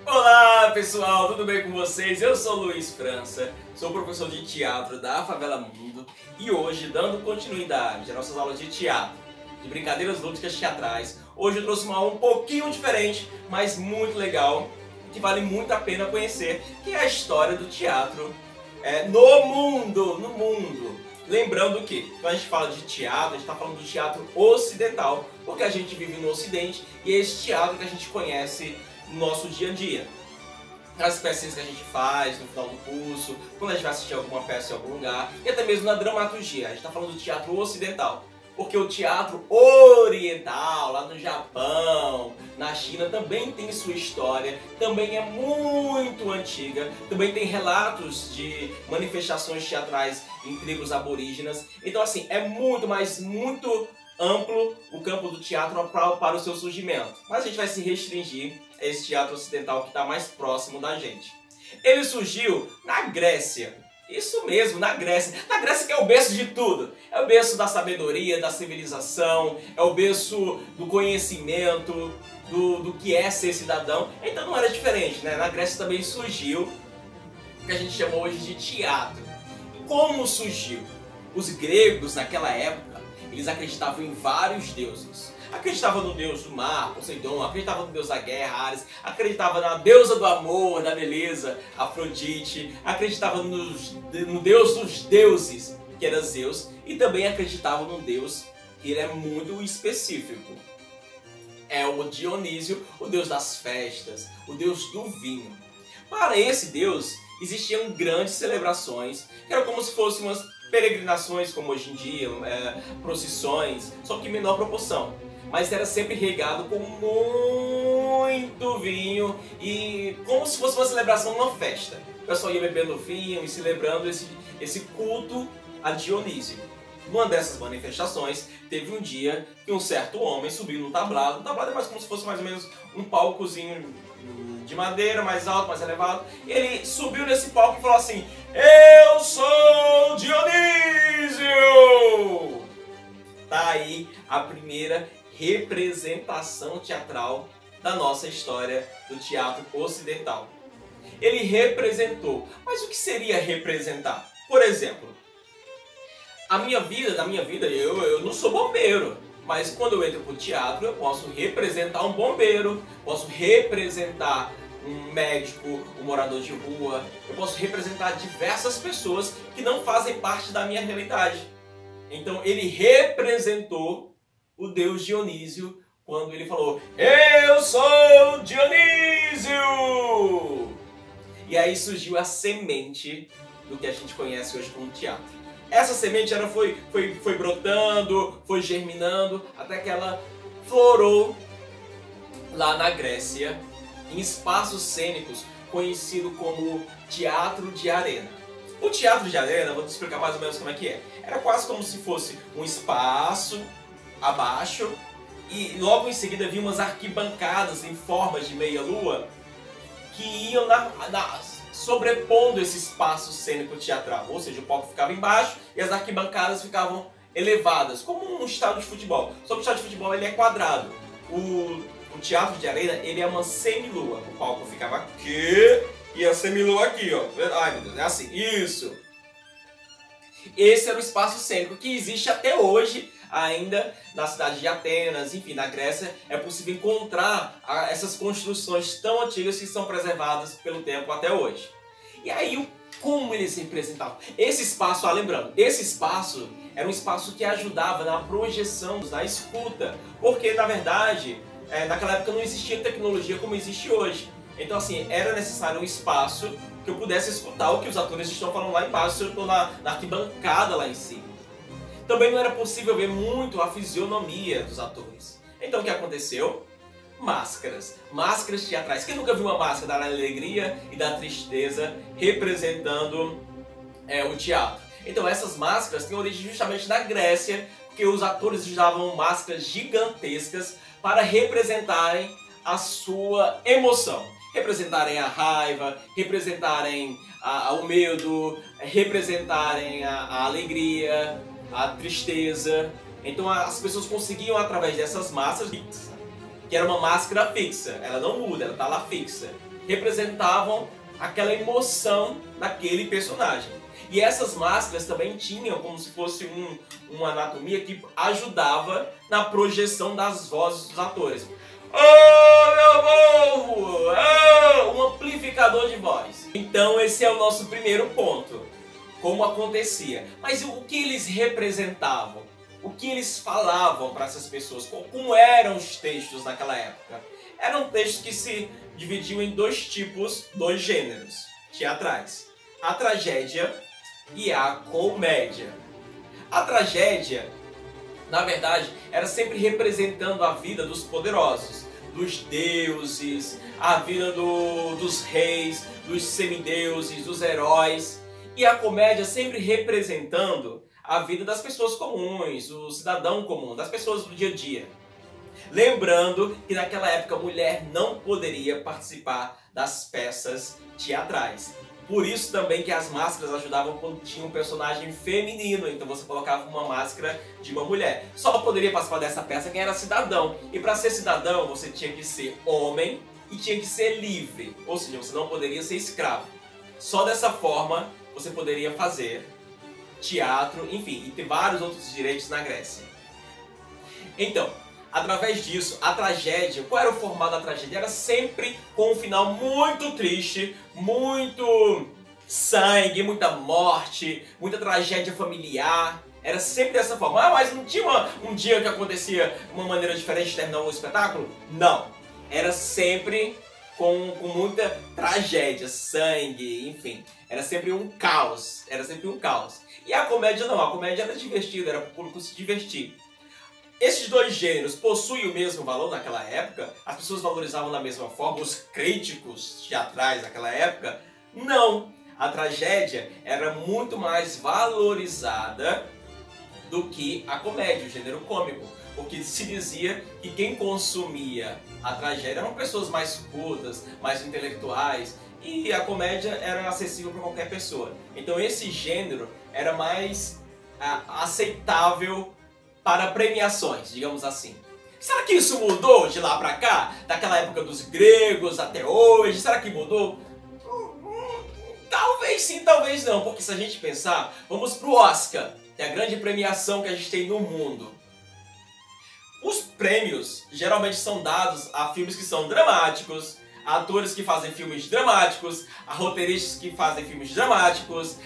Olá pessoal, tudo bem com vocês? Eu sou Luiz França, sou professor de teatro da Favela Mundo e hoje, dando continuidade às nossas aulas de teatro, de brincadeiras lúdicas teatrais, hoje eu trouxe uma aula um pouquinho diferente, mas muito legal, que vale muito a pena conhecer, que é a história do teatro no mundo. Lembrando que, quando a gente fala de teatro, a gente está falando do teatro ocidental, porque a gente vive no Ocidente e é esse teatro que a gente conhece no nosso dia a dia. Nas peças que a gente faz no final do curso, quando a gente vai assistir alguma peça em algum lugar, e até mesmo na dramaturgia. A gente está falando do teatro ocidental, porque o teatro oriental, lá no Japão, na China, também tem sua história, também é muito antiga, também tem relatos de manifestações teatrais em tribos aborígenas. Então assim, é muito, mas muito amplo o campo do teatro para o seu surgimento. Mas a gente vai se restringir a esse teatro ocidental que está mais próximo da gente. Ele surgiu na Grécia. Isso mesmo, na Grécia. Na Grécia que é o berço de tudo. É o berço da sabedoria, da civilização, é o berço do conhecimento, do que é ser cidadão. Então não era diferente, né? Na Grécia também surgiu o que a gente chama hoje de teatro. Como surgiu? Os gregos, naquela época, eles acreditavam em vários deuses. Acreditavam no deus do mar, Poseidon, acreditavam no deus da guerra, Ares, acreditavam na deusa do amor, da beleza, Afrodite, acreditavam no deus dos deuses, que era Zeus, e também acreditavam num deus que ele é muito específico. É o Dionísio, o deus das festas, o deus do vinho. Para esse deus, existiam grandes celebrações, que eram como se fossem umas peregrinações, como hoje em dia, procissões, só que em menor proporção. Mas era sempre regado com muito vinho e como se fosse uma celebração, uma festa. O pessoal ia bebendo vinho e celebrando esse culto a Dionísio. Numa dessas manifestações, teve um dia que um certo homem subiu no tablado. O tablado é mais como se fosse mais ou menos um palcozinho de madeira, mais alto, mais elevado. Ele subiu nesse palco e falou assim: "Eu sou Dionísio!" Tá aí a primeira representação teatral da nossa história do teatro ocidental. Ele representou. Mas o que seria representar? Por exemplo, na minha vida, eu não sou bombeiro. Mas quando eu entro para o teatro, eu posso representar um bombeiro, posso representar um médico, um morador de rua, eu posso representar diversas pessoas que não fazem parte da minha realidade. Então ele representou o deus Dionísio quando ele falou: "Eu sou Dionísio!" E aí surgiu a semente do que a gente conhece hoje como teatro. Essa semente foi brotando, foi germinando, até que ela florou lá na Grécia, em espaços cênicos, conhecido como teatro de arena. O teatro de arena, vou te explicar mais ou menos como é que é. Era quase como se fosse um espaço abaixo e logo em seguida vinham umas arquibancadas em formas de meia-lua que iam sobrepondo esse espaço cênico teatral. Ou seja, o palco ficava embaixo e as arquibancadas ficavam elevadas, como um estádio de futebol. Só que o estádio de futebol ele é quadrado. O teatro de arena ele é uma semilua. O palco ficava aqui e a semilua aqui, ó. Ai meu Deus, é assim, isso. Esse era o espaço cênico que existe até hoje ainda na cidade de Atenas, enfim, na Grécia. É possível encontrar essas construções tão antigas que são preservadas pelo tempo até hoje. E aí, como eles representavam? Esse espaço, lembrando, esse espaço era um espaço que ajudava na projeção, na escuta, porque na verdade, naquela época não existia tecnologia como existe hoje. Então assim, era necessário um espaço que eu pudesse escutar o que os atores estão falando lá embaixo, se eu estou na arquibancada lá em cima. Também não era possível ver muito a fisionomia dos atores. Então o que aconteceu? Máscaras. Máscaras teatrais. Quem nunca viu uma máscara da alegria e da tristeza representando o teatro? Então essas máscaras têm origem justamente na Grécia, porque os atores usavam máscaras gigantescas para representarem a sua emoção. Representarem a raiva, representarem o medo, representarem a alegria, a tristeza. Então as pessoas conseguiam, através dessas máscaras, que era uma máscara fixa, ela não muda, ela está lá fixa. representavam aquela emoção daquele personagem. E essas máscaras também tinham como se fosse uma anatomia que ajudava na projeção das vozes dos atores. Oh, meu povo! Oh! Um amplificador de voz. Então esse é o nosso primeiro ponto. Como acontecia. Mas o que eles representavam? O que eles falavam para essas pessoas? Como eram os textos naquela época? Eram textos que se dividiam em dois tipos, dois gêneros teatrais. A tragédia e a comédia. A tragédia, na verdade, era sempre representando a vida dos poderosos, dos deuses, a vida dos reis, dos semideuses, dos heróis. E a comédia sempre representando a vida das pessoas comuns, o cidadão comum, das pessoas do dia a dia. Lembrando que naquela época a mulher não poderia participar das peças teatrais. Por isso também que as máscaras ajudavam quando tinha um personagem feminino, então você colocava uma máscara de uma mulher. Só poderia participar dessa peça quem era cidadão. E para ser cidadão você tinha que ser homem e tinha que ser livre, ou seja, você não poderia ser escravo. Só dessa forma você poderia fazer teatro, enfim, e ter vários outros direitos na Grécia. Então, através disso, a tragédia, qual era o formato da tragédia? Era sempre com um final muito triste, muito sangue, muita morte, muita tragédia familiar. Era sempre dessa forma. Ah, mas não tinha um dia que acontecia uma maneira diferente de terminar o espetáculo? Não. Era sempre com muita tragédia, sangue, enfim. Era sempre um caos. Era sempre um caos. E a comédia não. A comédia era divertida, era para o público se divertir. Esses dois gêneros possuem o mesmo valor naquela época? As pessoas valorizavam da mesma forma? Os críticos teatrais daquela época? Não! A tragédia era muito mais valorizada do que a comédia, o gênero cômico. Porque se dizia que quem consumia a tragédia eram pessoas mais cultas, mais intelectuais, e a comédia era acessível para qualquer pessoa. Então esse gênero era mais aceitável para premiações, digamos assim. Será que isso mudou de lá pra cá? Daquela época dos gregos até hoje? Será que mudou? Talvez sim, talvez não. Porque se a gente pensar, vamos pro Oscar, que é a grande premiação que a gente tem no mundo. Os prêmios geralmente são dados a filmes que são dramáticos, a atores que fazem filmes dramáticos, a roteiristas que fazem filmes dramáticos,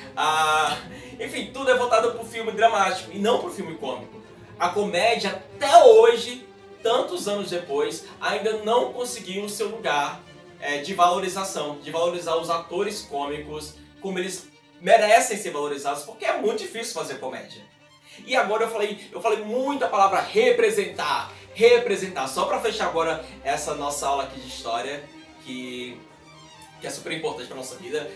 enfim, tudo é voltado para o filme dramático e não para o filme cômico. A comédia, até hoje, tantos anos depois, ainda não conseguiu o seu lugar de valorização, de valorizar os atores cômicos como eles merecem ser valorizados, porque é muito difícil fazer comédia. E agora eu falei muito a palavra representar, representar, só para fechar agora essa nossa aula aqui de história, que é super importante para a nossa vida,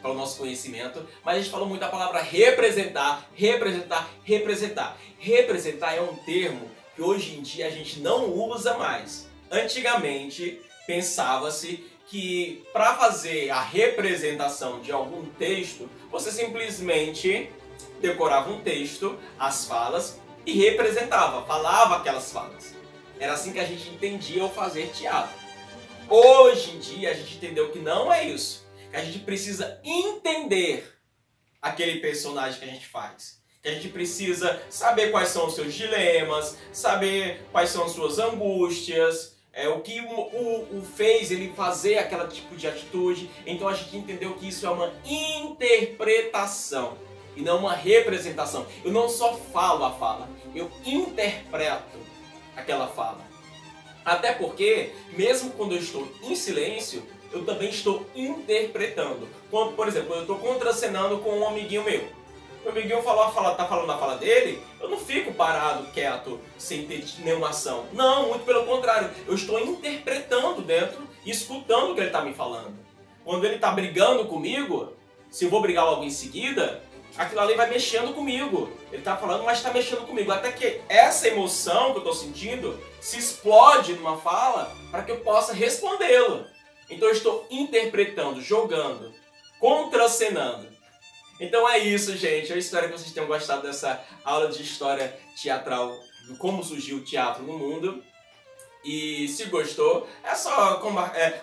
para o nosso conhecimento, mas a gente falou muito a palavra representar, representar, representar. Representar é um termo que hoje em dia a gente não usa mais. Antigamente pensava-se que para fazer a representação de algum texto, você simplesmente decorava um texto, as falas, e representava, falava aquelas falas. Era assim que a gente entendia o fazer teatro. Hoje em dia a gente entendeu que não é isso. Que a gente precisa entender aquele personagem que a gente faz. Que a gente precisa saber quais são os seus dilemas, saber quais são as suas angústias, o que o fez ele fazer aquele tipo de atitude. Então a gente entendeu que isso é uma interpretação e não uma representação. Eu não só falo a fala, eu interpreto aquela fala. Até porque, mesmo quando eu estou em silêncio, eu também estou interpretando. Quando, por exemplo, eu estou contracenando com um amiguinho meu. O amiguinho tá falando a fala dele, eu não fico parado, quieto, sem ter nenhuma ação. Não, muito pelo contrário. Eu estou interpretando dentro e escutando o que ele está me falando. Quando ele está brigando comigo, se eu vou brigar logo em seguida, aquilo ali vai mexendo comigo. Ele está falando, mas está mexendo comigo. Até que essa emoção que eu estou sentindo se explode numa fala para que eu possa respondê-lo. Então eu estou interpretando, jogando, contracenando. Então é isso, gente. Eu espero que vocês tenham gostado dessa aula de história teatral, de como surgiu o teatro no mundo. E se gostou, é só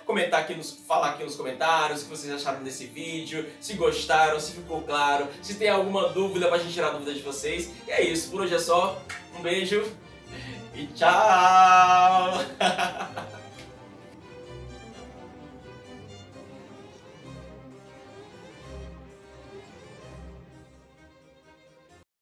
comentar aqui falar aqui nos comentários o que vocês acharam desse vídeo, se gostaram, se ficou claro, se tem alguma dúvida pra gente tirar a dúvida de vocês. E é isso, por hoje é só. Um beijo e tchau!